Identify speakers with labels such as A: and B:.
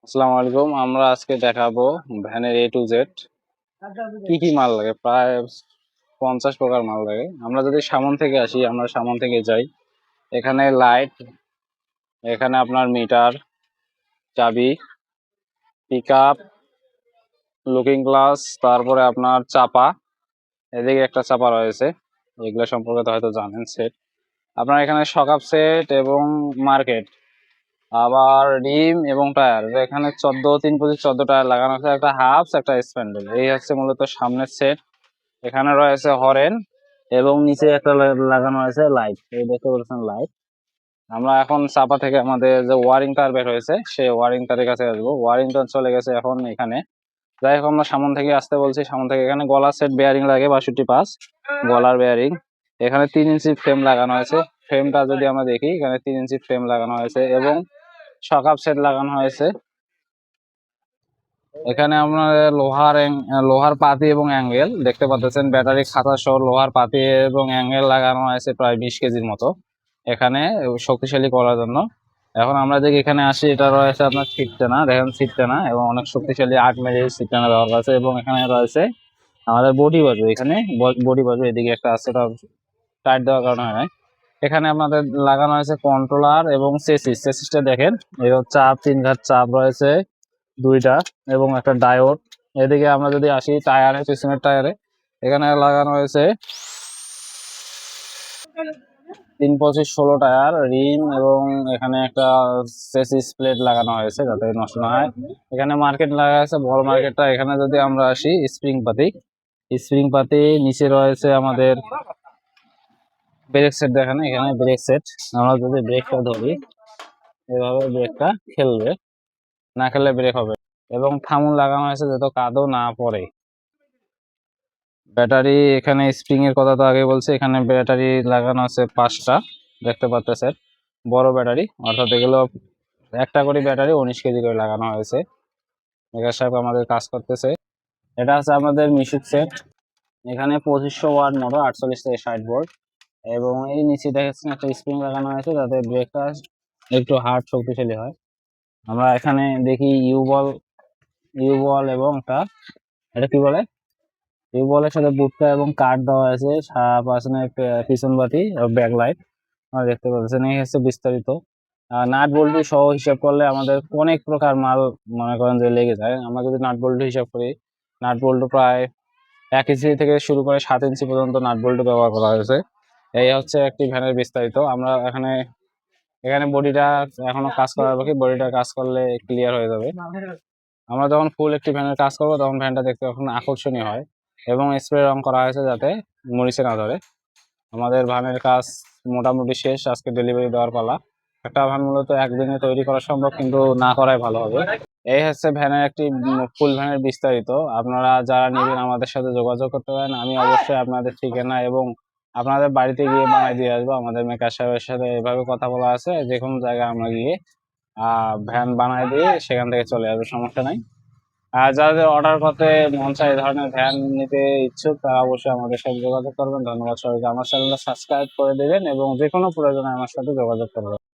A: আসসালামু আলাইকুম। আমরা আজকে দেখাবো ভ্যানের এ টু জেড কি কি মাল লাগে। প্রায় 50 প্রকার মাল লাগে। আমরা যদি সামন থেকে আসি, আমরা সামন থেকে যাই। এখানে লাইট, এখানে আপনার মিটার, চাবি, পিক আপ, লুকিং গ্লাস, তারপরে আপনার চাপা, এদিকে একটা চাপা রয়েছে, এগুলো সম্পর্কে তো হয়তো জানেন। সেট আপনার এখানে শকআপ সেট এবং মার্কেট, আবার রিম এবং টায়ার। এখানে 14 3 25 14 টায়ার লাগানো আছে, একটা হাফস একটা স্প্যান্ডেল। এই হচ্ছে মূলত সামনের সেট। এখানে রয়েছে হরেন এবং নিচে একটা লাগানো আছে লাইট, এই দেখতে পাচ্ছেন লাইট। আমরা এখন চাপা থেকে আমাদের যে ওয়ারিং তার বের হয়েছে সেই ওয়ারিং তারের কাছে আসবো। ওয়ারিং তার চলে গেছে এখন এখানে। যাই হোক, আমরা সামন থেকে আসতে বলছি। সামন থেকে এখানে গলার সেট বেয়ারিং লাগে 62 5 গলার বেয়ারিং। এখানে 3 ইঞ্চি ফ্রেম লাগানো হয়েছে। ফ্রেমটা যদি আমরা দেখি, এখানে 3 ইঞ্চি ফ্রেম লাগানো হয়েছে এবং শকআপ সেট লাগানো হয়েছে। এখানে আপনার লোহার পাতি এবং অ্যাঙ্গেল দেখতে পাচ্ছেন। ব্যাটারি খাতা সহ লোহার পাতি এবং অ্যাঙ্গেল লাগানো হয়েছে প্রায় 20 কেজির মতো এখানে শক্তিশালী করার জন্য। এখন আমরা যদি এখানে আসি, এটা রয়েছে আপনার সিট টানা, দেখেন সিট টানা এবং অনেক শক্তিশালী 8 মিলি সিট টানা ব্যবহার আছে। এবং এখানে রয়েছে আমাদের বডি বাজু, এখানে বডি বাজু এদিকে একটা আছে, ওটা টাইট দেওয়ার কারণে হয় নাই। এখানে আপনাদের লাগানো হয়েছে কন্ট্রোলার এবং চেসিসটা দেখেন। এর চাপ 3 ঘাট চাপ রয়েছে দুইটা এবং একটা ডায়োড। এদিকে আমরা যদি আসি টায়ারে, পিছনের টায়ারে এখানে লাগানো হয়েছে 3 25 16 টায়ার রিম এবং এখানে একটা চেসিস প্লেট লাগানো হয়েছে যাতে নষ্ট না হয়। এখানে মার্কেট লাগা আছে, বড় মার্কেটটা। এখানে যদি আমরা আসি স্প্রিং পাতি নিচে রয়েছে আমাদের ব্রেক সেট। দেখেন এখানে ব্রেক সেট। আমরা যদি ব্রেকটা ধরি, এভাবে ব্রেকটা খেলবে, না খেললে ব্রেক হবে। এবং থামুন লাগানো হয়েছে যাতে কাদও না পড়ে। ব্যাটারি, এখানে স্প্রিং এর কথা তো আগে বলছি। এখানে ব্যাটারি লাগানো আছে 5টা, দেখতে পাচ্ছেন বড় ব্যাটারি, অর্থাৎ এগুলো একটা করে ব্যাটারি 19 কেজি করে লাগানো হয়েছে। এটার সাথে আমাদের কাজ করতেছে। এটা আছে আমাদের মিশুক সেট। এখানে 2500 ওয়াট মোটর, 48 থেকে 60 ভোল্ট। এবং এই নিচে দেখেছেন একটা স্প্রিং লাগানো হয়েছে যাতে ব্রেকটা একটু হার্ড শক্তিশালী হয়। আমরা এখানে দেখি ইউ বল এবং এটা কি বলে, টিউবওয়েলের সাথে বুটকা এবং কাঠ দেওয়া আছে। পাশে পিছন বাতি ব্যাক লাইট আমরা দেখতে পাচ্ছেন। এই হচ্ছে বিস্তারিত। নাট বল্টু সহ হিসাব করলে আমাদের অনেক প্রকার মাল মনে করেন যে লেগে যায়। আমরা যদি নাট বল্টু হিসাব করি, নাট বল্টু প্রায় 1 ইঞ্চি থেকে শুরু করে 7 ইঞ্চি পর্যন্ত নাট বল্টু ব্যবহার করা হয়েছে। এই হচ্ছে একটি ভ্যানের বিস্তারিত। আমরা এখানে এখানে বডিটা এখনো কাজ করার বাকি, বডিটা কাজ করলে ক্লিয়ার হয়ে যাবে। আমরা যখন ফুল একটি ভ্যানের কাজ করবো তখন ভ্যানটা দেখতে এখন আকর্ষণীয় হয়। এবং স্প্রে রং করা হয়েছে যাতে মরিচে না ধরে। আমাদের ভ্যানের কাজ মোটামুটি শেষ, আজকে ডেলিভারি দেওয়ার পালা। একটা ভ্যান মূলত একদিনে তৈরি করা সম্ভব, কিন্তু না করাই ভালো হবে। এই হচ্ছে ভ্যানের একটি ফুল ভ্যানের বিস্তারিত। আপনারা যারা নেবেন আমাদের সাথে যোগাযোগ করতে পারেন। আমি অবশ্যই আপনাদের ঠিকানা এবং আপনাদের বাড়িতে গিয়ে বানাই দিয়ে আসবো। আমাদের মেকার সাহেবের সাথে এভাবে কথা বলা আছে, যে কোনো জায়গায় আমরা গিয়ে ভ্যান বানাই দিয়ে সেখান থেকে চলে আসবে, সমস্যা নাই। আর যাদের অর্ডার করতে মন চায়, এই ধরনের ভ্যান নিতে ইচ্ছুক, তারা অবশ্যই আমাদের সাথে যোগাযোগ করবেন। ধন্যবাদ সবাইকে। আমার চ্যানেলটা সাবস্ক্রাইব করে দেবেন এবং যে কোনো প্রয়োজনে আমার সাথে যোগাযোগ করবেন।